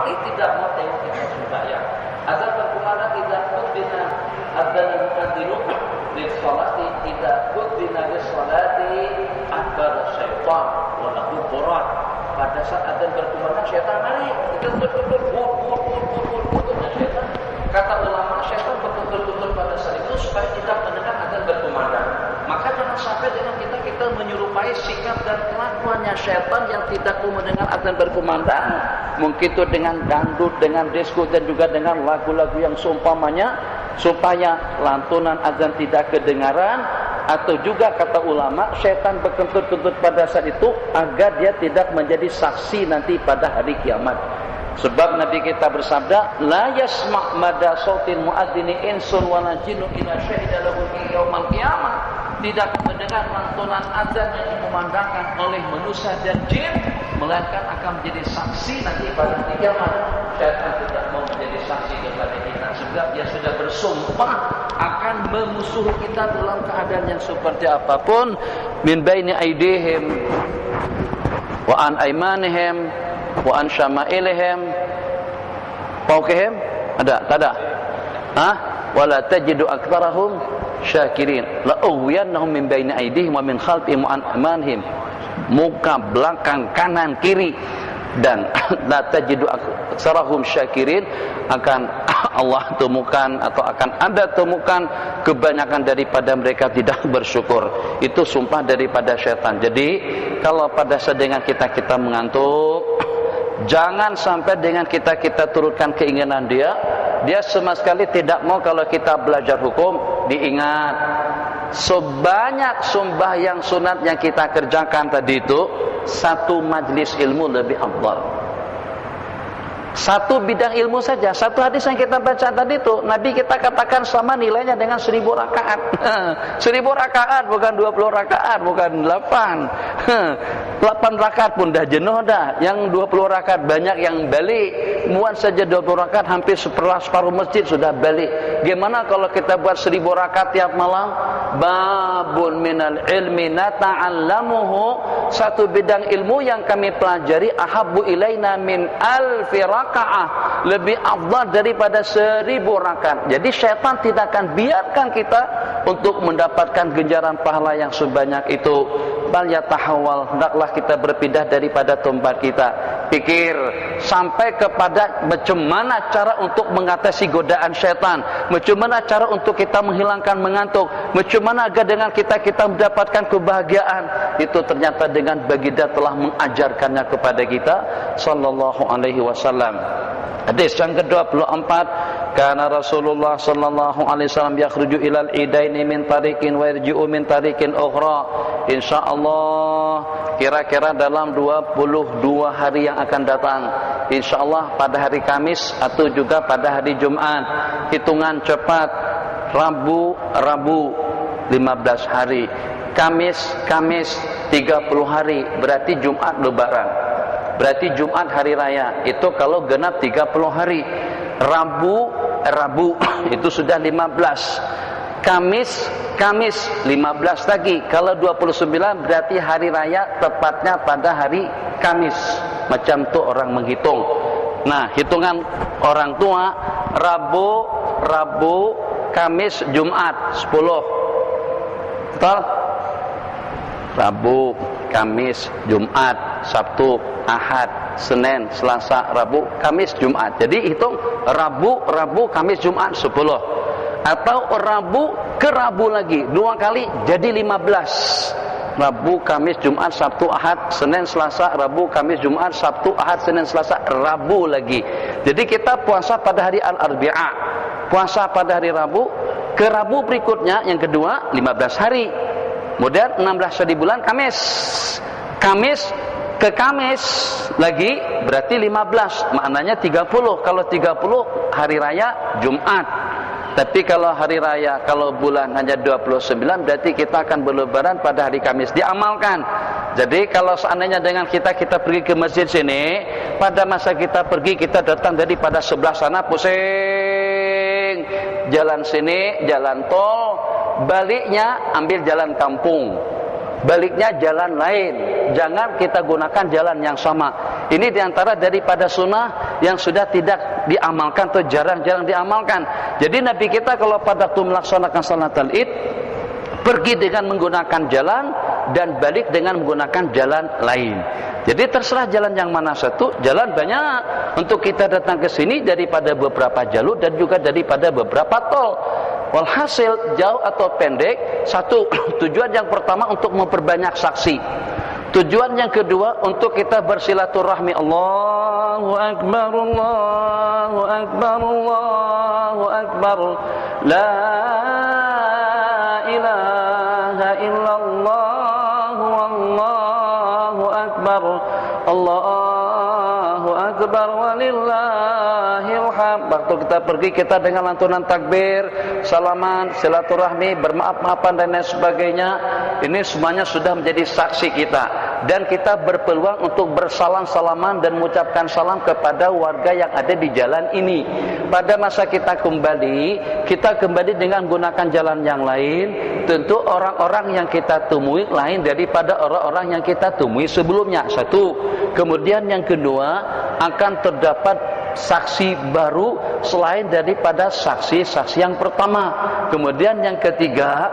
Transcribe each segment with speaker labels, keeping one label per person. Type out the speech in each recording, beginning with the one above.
Speaker 1: sekali tidak mau tengok kita sembahyang. Azan berkumandang tidak kuddina adzan muadzinu lis sholati tidak kuddina lis sholati akbar syaitan wa lahu quran. Pada saat adzan berkumandang syaitan lari, kita betul-betul butuh syaitan. Kata ulama, syaitan betul-betul pada saat itu supaya tidak mendengar adzan berkumandang. Maka jangan sampai dengan kita menyerupai sikap dan kelakuannya syaitan yang tidak mau mendengar adzan berkumandang. Mungkin itu dengan dangdut, dengan disko, dan juga dengan lagu-lagu yang seumpamanya, supaya lantunan adzan tidak kedengaran. Atau juga kata ulama, syaitan berkentut-kentut pada saat itu agar dia tidak menjadi saksi nanti pada hari kiamat. Sebab Nabi kita bersabda, la yasma' mada sautil muadzini insun wala jinnu ila syahida lahu yaumal qiyamah. Tidak mendengar lantunan azan yang dikumandangkan oleh manusia dan jin, melainkan akan menjadi saksi nanti pada hari kiamat. Syaitan tidak mau menjadi saksi kepada kita, sebab dia sudah bersumpah akan memusuhi kita dalam keadaan yang seperti apapun. Min baini aidihim wa an aymanihim wa an syama'ilihim fawqihim. Ada? Tak ada? Wala tajidu aktsarahum syakirin. La ughwiyannahum min baini aydihim wa min khalfihim wa an amanihim. Muka, belakang, kanan, kiri. Dan la tajidu aktsarahum syakirin, akan Allah temukan atau akan Anda temukan kebanyakan daripada mereka tidak bersyukur. Itu sumpah daripada syaitan. Jadi kalau pada saat dengan kita mengantuk, jangan sampai dengan kita turutkan keinginan dia. Dia sama sekali tidak mau kalau kita belajar hukum. Diingat, sebanyak sembahyang sunat yang kita kerjakan tadi itu, satu majlis ilmu lebih afdal. Satu bidang ilmu saja, satu hadis yang kita baca tadi itu, Nabi kita katakan sama nilainya dengan 1000 rakaat. 1000 rakaat, bukan 20 rakaat, bukan 8. 8 rakaat pun dah jenuh dah. Yang 20 rakaat banyak yang balik. Muat saja 20 rakaat, hampir separuh masjid sudah balik. Gimana kalau kita buat 1000 rakaat tiap malam? Babun minal ilmi nata'allamuhu, satu bidang ilmu yang kami pelajari, ahabbu ilaina min alfi rakaah, lebih afdal daripada 1000 rakaat. Jadi syaitan tidak akan biarkan kita untuk mendapatkan ganjaran pahala yang sebanyak itu. Bal yatahawal, hendaklah kita berpindah daripada tempat kita. Pikir sampai kepada macam mana cara untuk mengatasi godaan syaitan, macam mana cara untuk kita menghilangkan mengantuk, macam mana agar dengan kita mendapatkan kebahagiaan. Itu ternyata dengan baginda telah mengajarkannya kepada kita sallallahu alaihi wasallam. Hadis yang ke-24, kana Rasulullah sallallahu alaihi wasallam yakhruju ilal idaini min tariqin wa yarji'u min tariqin ukhra. Insyaallah kira-kira dalam 22 hari yang akan datang, insyaallah pada hari Kamis atau juga pada hari Jumat. Hitungan cepat, Rabu 15 hari, Kamis 30 hari, berarti Jumat lebaran. Berarti Jumat hari raya, itu kalau genap 30 hari. Rabu itu sudah 15. Kamis 15 lagi. Kalau 29 berarti hari raya tepatnya pada hari Kamis. Macam tu orang menghitung. Nah, hitungan orang tua, Rabu, Kamis, Jumat 10. Betul? Rabu, Kamis, Jumat, Sabtu, Ahad, Senin, Selasa, Rabu, Kamis, Jumat. Jadi hitung Rabu, Kamis, Jumat 10. Atau Rabu ke Rabu lagi 2 kali jadi 15. Rabu, Kamis, Jumat, Sabtu, Ahad, Senin, Selasa, Rabu, Kamis, Jumat, Sabtu, Ahad, Senin, Selasa, Rabu lagi. Jadi kita puasa pada hari Al-Arbi'ah, puasa pada hari Rabu, ke Rabu berikutnya yang kedua 15 hari. Kemudian 16 hari bulan Kamis ke Kamis lagi berarti 15, maknanya 30. Kalau 30 hari raya Jumat. Tapi kalau hari raya, kalau bulan hanya 29, berarti kita akan berlebaran pada hari Kamis. Diamalkan. Jadi kalau seandainya dengan kita pergi ke masjid sini, pada masa kita pergi, kita datang daripada sebelah sana pusing, jalan sini, jalan tol, baliknya ambil jalan kampung, baliknya jalan lain. Jangan kita gunakan jalan yang sama. Ini diantara daripada sunnah
Speaker 2: yang sudah tidak diamalkan atau jarang-jarang diamalkan. Jadi Nabi kita kalau pada waktu melaksanakan salatul Id pergi dengan menggunakan jalan dan balik dengan menggunakan jalan lain. Jadi terserah jalan yang mana satu, jalan banyak untuk kita datang ke sini daripada beberapa jalur dan juga daripada beberapa tol. Walhasil jauh atau pendek, satu tujuan yang pertama untuk memperbanyak saksi. Tujuan yang kedua untuk kita bersilaturahmi. Allahu Akbar, Allahu Akbar, Allahu Akbar. La ilaha illallah, wallahu akbar. Allahu akbar walillahil hamd. Waktu kita pergi kita dengan lantunan takbir, salaman, silaturahmi, bermaaf-maafan dan lain sebagainya. Ini semuanya sudah menjadi saksi kita. Dan kita berpeluang untuk bersalam-salaman dan mengucapkan salam kepada warga yang ada di jalan ini. Pada masa kita kembali dengan menggunakan jalan yang lain. Tentu orang-orang yang kita temui lain daripada orang-orang yang kita temui sebelumnya. Satu. Kemudian yang kedua, akan terdapat saksi baru selain daripada saksi-saksi yang pertama. Kemudian yang ketiga,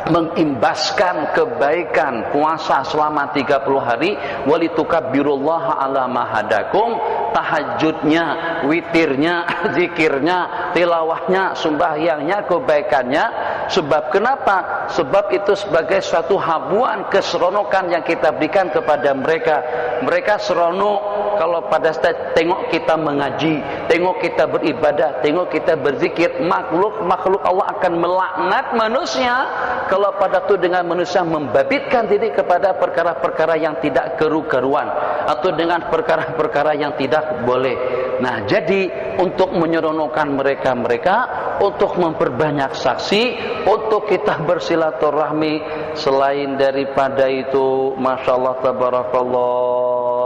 Speaker 2: mengimbaskan kebaikan puasa selama 30 hari, walitukabbirullaha ala ma hadakum, tahajudnya, witirnya, zikirnya, tilawahnya, sembahyangnya, kebaikannya. Sebab kenapa? Sebab itu sebagai suatu habuan keseronokan yang kita berikan kepada mereka. Mereka seronok kalau pada saat tengok kita mengaji, tengok kita beribadah, tengok kita berzikir. Makhluk Allah akan melaknat manusia kalau pada itu dengan manusia membabitkan diri kepada perkara-perkara yang tidak keru-keruan atau dengan perkara-perkara yang tidak boleh. Nah, jadi untuk menyeronokan mereka, untuk memperbanyak saksi, untuk kita bersilaturahmi, selain daripada itu, masya Allah tabarakallah,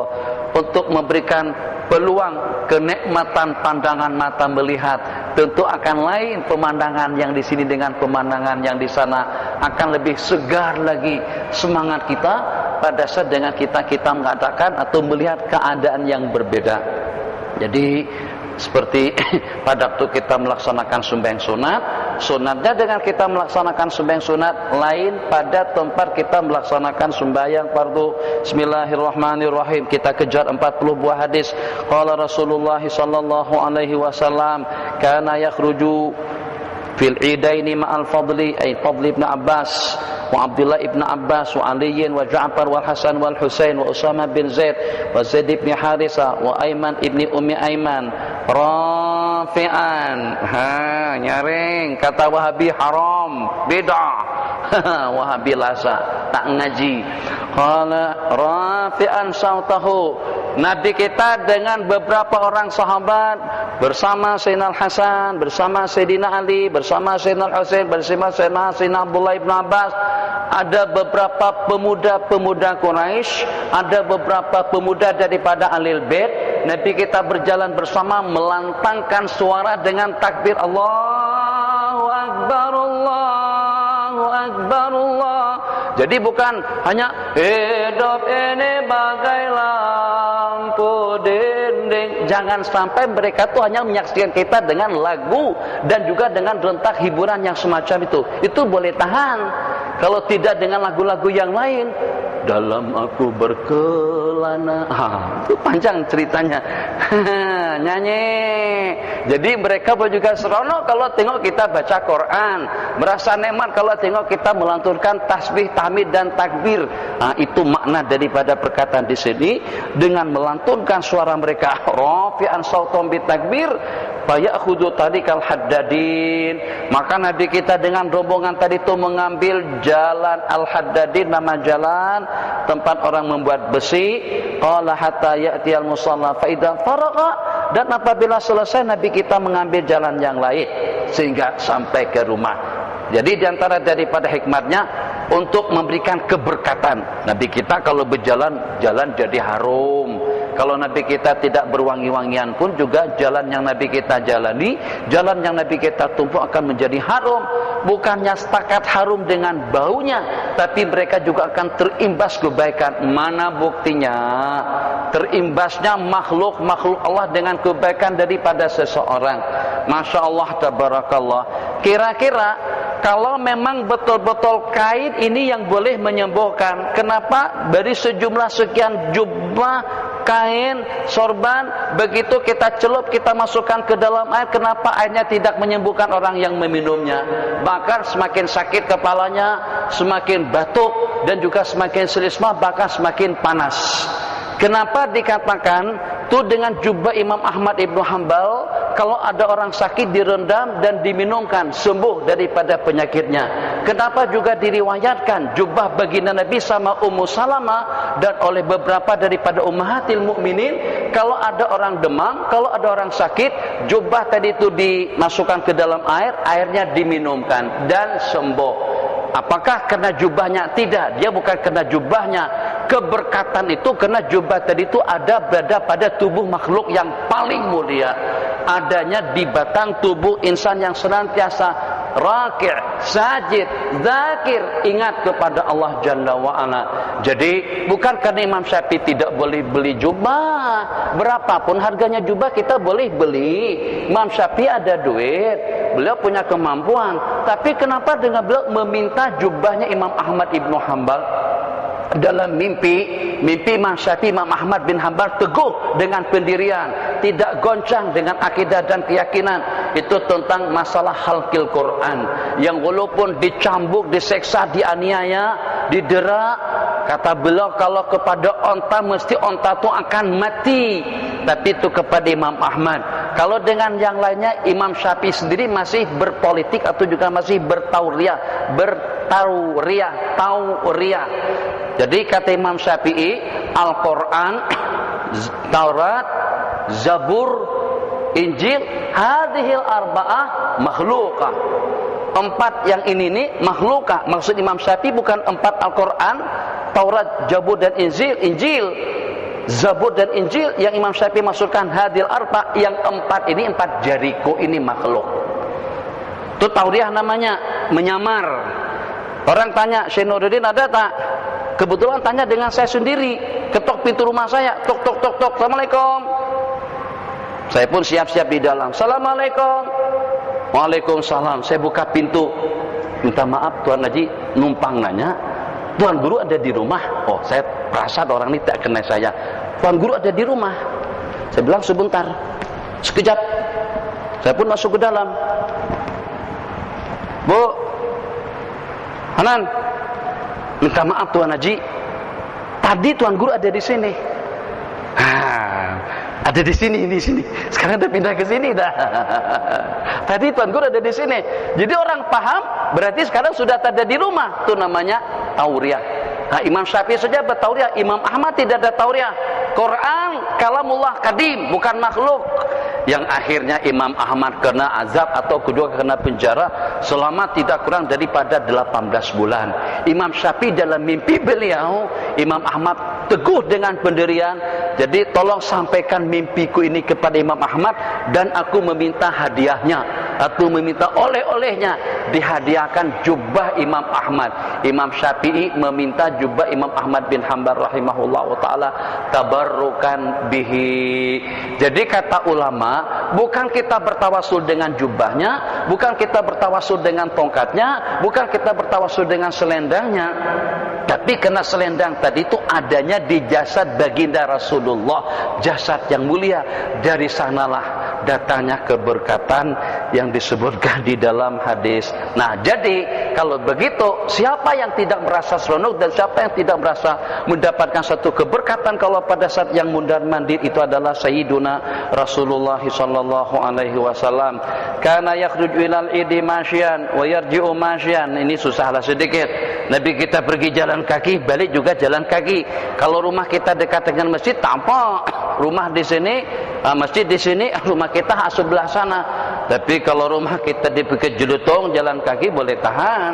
Speaker 2: untuk memberikan peluang kenikmatan pandangan mata melihat. Tentu akan lain pemandangan yang di sini dengan pemandangan yang di sana, akan lebih segar lagi semangat kita pada saat dengan kita mengatakan atau melihat keadaan yang berbeda. Jadi seperti pada waktu kita melaksanakan sembahyang sunat, sunatnya dengan kita melaksanakan sembahyang sunat lain pada tempat kita melaksanakan sembahyang fardu. Bismillahirrahmanirrahim. Kita kejar 40 buah hadis. Qala Rasulullah sallallahu alaihi wasallam, kana yakhruju fil idaini ma'al fadli, ay Fadli ibn Abbas wa Abdullah ibn Abbas wa Ali wa Ja'far wal Hasan wal Husain wa Usama bin Zaid wa Zaid ibn Harisa wa Aiman ibn Ummi Aiman rafi'an. Nyaring kata Wahabi haram, bid'ah. Wahabi lasa, tak ngaji. Qala rafi'an sautahu. Nabi kita dengan beberapa orang sahabat bersama Sayyidina Hasan, bersama Sayyidina Ali, bersama Sayyidina Husain, bersama Sayyidina Abdullah ibn Abbas. Ada beberapa pemuda-pemuda Quraisy, ada beberapa pemuda daripada Ahlul Bait. Nabi kita berjalan bersama melantangkan suara dengan takbir Allahu Akbar, Allahu Akbar, Allah. Jadi bukan hanya hidup ini bagai lampu dinding. Jangan sampai mereka tuh hanya menyaksikan kita dengan lagu dan juga dengan rentak hiburan yang semacam itu. Itu boleh tahan. Kalau tidak dengan lagu-lagu yang lain, dalam aku berkelana, itu panjang ceritanya. Nyanyi. Jadi mereka juga seronok kalau tengok kita baca Quran, merasa nikmat kalau tengok kita melantunkan tasbih, tahmid dan takbir. Itu makna daripada perkataan di sini, dengan melantunkan suara mereka rafi'an sautum bitakbir fayakhudhu tariqal haddadin. Maka Nabi kita dengan rombongan tadi itu mengambil jalan al-haddadin, nama jalan tempat orang membuat besi. Qala hatta ya'tiyal musalla fa idza faraqa. Dan apabila selesai Nabi kita mengambil jalan yang lain sehingga sampai ke rumah. Jadi diantara daripada hikmatnya untuk memberikan keberkatan. Nabi kita kalau berjalan, jalan jadi harum. Kalau Nabi kita tidak berwangi-wangian pun juga jalan yang Nabi kita jalani, jalan yang Nabi kita tumpuh akan menjadi harum. Bukannya setakat harum dengan baunya, tapi mereka juga akan terimbas kebaikan. Mana buktinya? Terimbasnya makhluk-makhluk Allah dengan kebaikan daripada seseorang. Masya Allah, tabarakallah. Kira-kira kalau memang betul-betul kain ini yang boleh menyembuhkan, kenapa dari sejumlah sekian jubah, kain, sorban, begitu kita celup, kita masukkan ke dalam air, kenapa airnya tidak menyembuhkan orang yang meminumnya? Bahkan semakin sakit kepalanya, semakin batuk, dan juga semakin selismah, bahkan semakin panas. Kenapa dikatakan tuh dengan jubah Imam Ahmad Ibnu Hanbal, kalau ada orang sakit direndam dan diminumkan, sembuh daripada penyakitnya. Kenapa juga diriwayatkan jubah baginda Nabi sama Ummu Salamah dan oleh beberapa daripada ummahatil mukminin, kalau ada orang demam, kalau ada orang sakit, jubah tadi itu dimasukkan ke dalam air, airnya diminumkan dan sembuh. Apakah kena jubahnya? Tidak, dia bukan kena jubahnya. Keberkatan itu kena jubah tadi itu berada pada tubuh makhluk yang paling mulia. Adanya di batang tubuh insan yang senantiasa raki', sajid, zakir, ingat kepada Allah Jalla wa'ala. Jadi bukan karena Imam Syafi'i tidak boleh beli jubah, berapapun harganya jubah kita boleh beli. Imam Syafi'i ada duit, beliau punya kemampuan. Tapi kenapa dengan beliau meminta jubahnya Imam Ahmad Ibnu Hanbal? Dalam mimpi Imam Syafi'i, Imam Ahmad bin Hanbal teguh dengan pendirian, tidak goncang dengan akidah dan keyakinan. Itu tentang masalah khalqil Quran, yang walaupun dicambuk, diseksa, dianiaya, didera, kata beliau kalau kepada onta mesti onta itu akan mati. Tapi itu kepada Imam Ahmad. Kalau dengan yang lainnya, Imam Syafi'i sendiri masih berpolitik atau juga masih bertauriah. Jadi kata Imam Syafi'i, Al-Quran, Taurat, Zabur, Injil, hadhil arba'ah makhlukah. 4 yang ini nih makhlukah. Maksud Imam Syafi'i bukan 4 Al-Quran, Taurat, Zabur dan Injil. Zabur dan Injil yang Imam Syafi'i maksudkan hadhil arba, yang 4 ini 4 Jericho ini makhluk. Itu tauriah namanya, menyamar. Orang tanya, Syekh Nuruddin ada tak? Kebetulan tanya dengan saya sendiri, ketok pintu rumah saya, tok tok tok tok, Assalamualaikum. Saya pun siap-siap di dalam, Assalamualaikum. Waalaikumsalam. Saya buka pintu, minta maaf Tuan Haji, numpang nanya, Tuan Guru ada di rumah? Oh, saya perasaan orang ini tak kenal saya. Tuan Guru ada di rumah? Saya bilang sebentar, sekejap. Saya pun masuk ke dalam. Bu Hanan, minta maaf Tuan Haji, tadi Tuan Guru ada di sini. Ada di sini. Sekarang udah pindah ke sini dah. Tadi Tuan Guru ada di sini. Jadi orang paham, berarti sekarang sudah ada di rumah. Itu namanya tauriah. Nah, Imam Syafi'i saja bertauriah, Imam Ahmad tidak ada tauriah. Quran kalamullah kadim, bukan makhluk. Yang akhirnya Imam Ahmad kena azab atau kedua kena penjara selama tidak kurang daripada 18 bulan. Imam Syafi'i dalam mimpi beliau, Imam Ahmad teguh dengan pendirian. Jadi tolong sampaikan mimpiku ini kepada Imam Ahmad, dan aku meminta hadiahnya, aku meminta oleh-olehnya, dihadiahkan jubah Imam Ahmad. Imam Syafi'i meminta jubah Imam Ahmad bin Hanbal rahimahullah ta'ala tabarrukan bihi. Jadi kata ulama, bukan kita bertawasul dengan jubahnya, bukan kita bertawasul dengan tongkatnya, bukan kita bertawasul dengan selendangnya, tapi karena selendang tadi itu adanya di jasad baginda Rasulullah, jasad yang mulia. Dari sanalah datangnya keberkatan yang disebutkan di dalam hadis. Nah, jadi kalau begitu, siapa yang tidak merasa seronok dan siapa yang tidak merasa mendapatkan satu keberkatan kalau pada saat yang mundar-mandir itu adalah Sayyiduna Rasulullah sallallahu alaihi wasallam. Kana yakhruju ilal idi masyan wa yarji'u masyan. Ini susahlah sedikit. Nabi kita pergi jalan kaki, balik juga jalan kaki. Kalau rumah kita dekat dengan masjid, tampak rumah di sini, masjid di sini, rumah kita sebelah sana. Tapi kalau rumah kita di Bukit Jelutong, jalan kaki boleh tahan.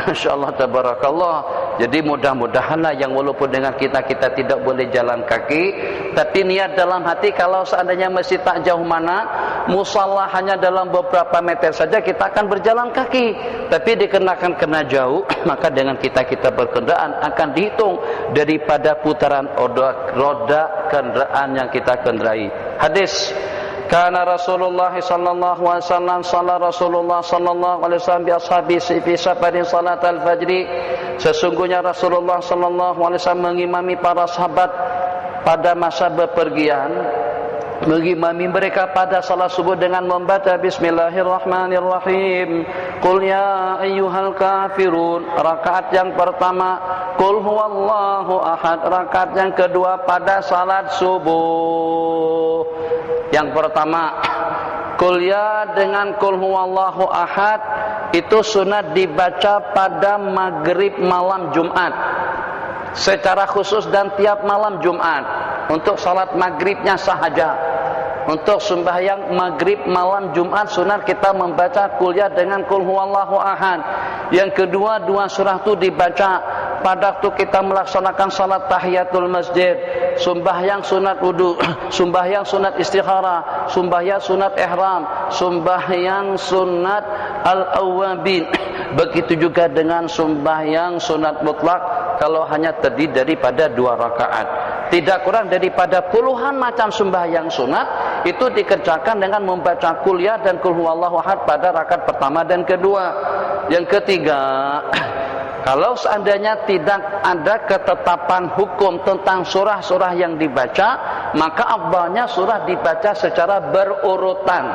Speaker 2: Masya Allah, tabarakallah. Jadi mudah-mudahanlah yang walaupun dengan kita tidak boleh jalan kaki, tapi niat dalam hati kalau seandainya masjid tak jauh mana, musalla hanya dalam beberapa meter saja, kita akan berjalan kaki. Tapi dikenakan kena jauh, maka dengan kita berkendaraan akan dihitung daripada putaran roda kendaraan yang kita kendarai. Hadis, kana Rasulullah sallallahu alaihi wasallam shalla Rasulullah sallallahu alaihi wasallam bi ashabi fi safarin salat al-fajri. Sesungguhnya Rasulullah sallallahu alaihi wasallam mengimami para sahabat pada masa bepergian, mengimami mereka pada salat subuh dengan membaca bismillahirrahmanirrahim. Qul ya ayyuhal kafirun, rakaat yang pertama. Qul huwallahu ahad, rakaat yang kedua pada salat subuh. Yang pertama, Qul ya dengan Qul huwallahu ahad itu sunat dibaca pada maghrib malam Jumat secara khusus dan tiap malam Jumat. Untuk salat maghribnya sahaja. Untuk sembahyang maghrib malam Jumat sunat kita membaca Qul ya dengan Qul huwallahu ahad. Yang kedua, dua surah itu dibaca pada waktu kita melaksanakan salat tahiyatul masjid, sembahyang sunat wudu, sembahyang sunat istikharah, sembahyang sunat ihram, sembahyang sunat al-awwabin. Begitu juga dengan sembahyang sunat mutlak kalau hanya terdiri daripada 2 rakaat. Tidak kurang daripada puluhan macam sembahyang sunat itu dikerjakan dengan membaca Qul ya dan Qul huwallahu ahad pada rakaat pertama dan kedua. Yang ketiga, kalau seandainya tidak ada ketetapan hukum tentang surah-surah yang dibaca, maka afdalnya surah dibaca secara berurutan.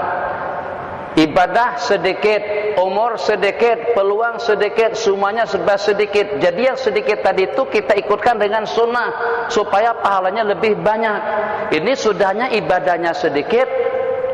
Speaker 2: Ibadah sedikit, umur sedikit, peluang sedikit, semuanya serba sedikit. Jadi yang sedikit tadi itu kita ikutkan dengan sunnah supaya pahalanya lebih banyak. Ini sudahnya ibadahnya sedikit,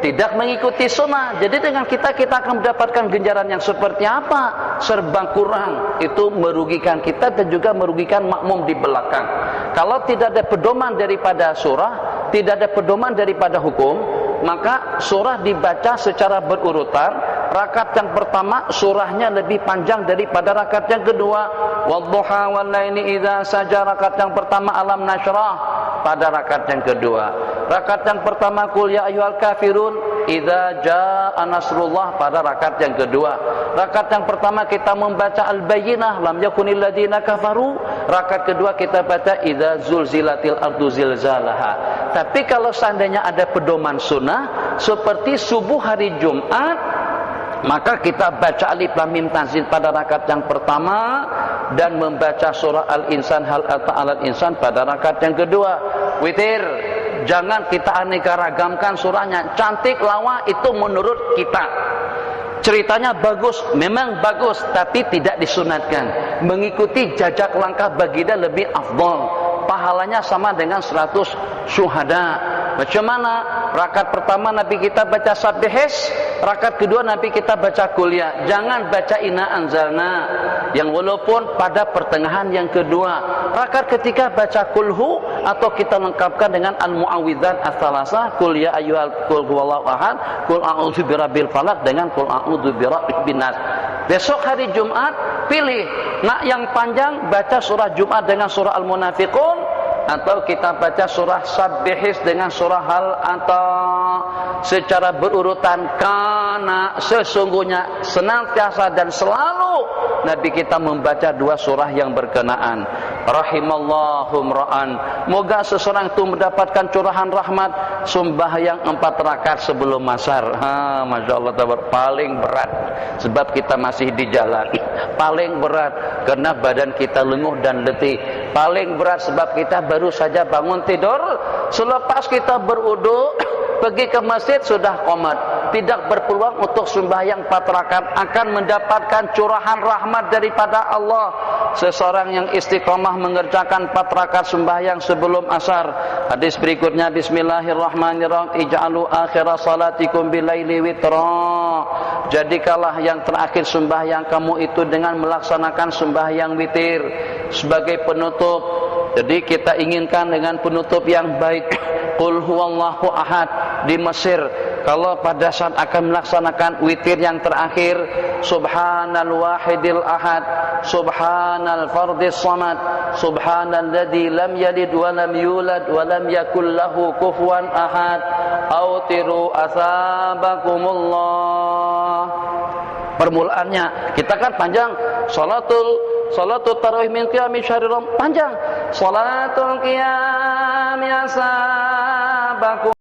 Speaker 2: tidak mengikuti sunnah. Jadi dengan kita akan mendapatkan ganjaran yang seperti apa? Serba kurang. Itu merugikan kita dan juga merugikan makmum di belakang. Kalau tidak ada pedoman daripada surah, tidak ada pedoman daripada hukum, maka surah dibaca secara berurutan. Rakaat yang pertama surahnya lebih panjang daripada rakaat yang kedua. Wadduha wal laili idza saja, rakaat yang pertama alam nasyrah pada rakaat yang kedua. Rakaat yang pertama Qul ya ayyuhal kafirun idza jaa nasrullah pada rakaat yang kedua. Rakaat yang pertama kita membaca al-bayyinah lam yakunil ladina kafaru. Rakaat kedua kita baca idza zulzilatil ardu zilzalaha. Tapi kalau seandainya ada pedoman sunnah seperti subuh hari Jumat, maka kita baca alif lam mim tanzil pada rakaat yang pertama dan membaca surah Al-Insan hal ata alal insan pada rakaat yang kedua. Witir, jangan kita aneka ragamkan surahnya. Cantik lawa itu menurut kita. Ceritanya bagus, memang bagus, tapi tidak disunatkan. Mengikuti jajak langkah baginda lebih afdal. Pahalanya sama dengan 100 syuhada. Macam mana? Rakaat pertama Nabi kita baca Sabbihis, rakaat kedua Nabi kita baca Qul ya. Jangan baca Inna anzalna yang walaupun pada pertengahan yang kedua. Rakaat ketiga baca Qul hu atau kita lengkapkan dengan al-muawwidzat ats-tsalasah, Qul ya ayyuhal Qul huwallahu ahad, Qul a'udzu birabbil falaq dengan Qul a'udzu birabbin nas. Besok hari Jumat pilih nak yang panjang baca surah Jumat dengan surah Al-Munafiqun, atau kita baca surah Sabbihis dengan surah Hal Ata secara berurutan. Karena sesungguhnya senantiasa dan selalu Nabi kita membaca 2 surah yang berkenaan. Rahimallahu mra'an, moga seseorang itu mendapatkan curahan rahmat sembahyang 4 rakaat sebelum asar. Masya Allah, paling berat sebab kita masih di jalan. Paling berat karena badan kita lenguh dan letih. Paling berat sebab kita baru saja bangun tidur. Selepas kita berwudu pergi ke masjid sudah qomat, tidak berpeluang untuk sembahyang 4 rakaat, akan mendapatkan curahan rahmat daripada Allah. Seseorang yang istiqomah mengerjakan 4 rakaat sembahyang sebelum asar. Hadis berikutnya, bismillahirrahmanirrahim, ij'alu akhira salatikum bilaili witra. Jadikanlah yang terakhir sembahyang kamu itu dengan melaksanakan sembahyang witir sebagai penutup. Jadi kita inginkan dengan penutup yang baik. Qul huwallahu ahad di Mesir kalau pada saat akan melaksanakan witir yang terakhir, subhanal wahidil ahad, subhanal fardis samad, subhanalladzi lam yalid wa lam yulad wa lam yakul lahu kufuwan ahad, autiru asabakumullah. Permulaannya kita kan panjang, salatul tarawih min qiyami syahri Ramadan panjang, salatul qiyam ya sabakum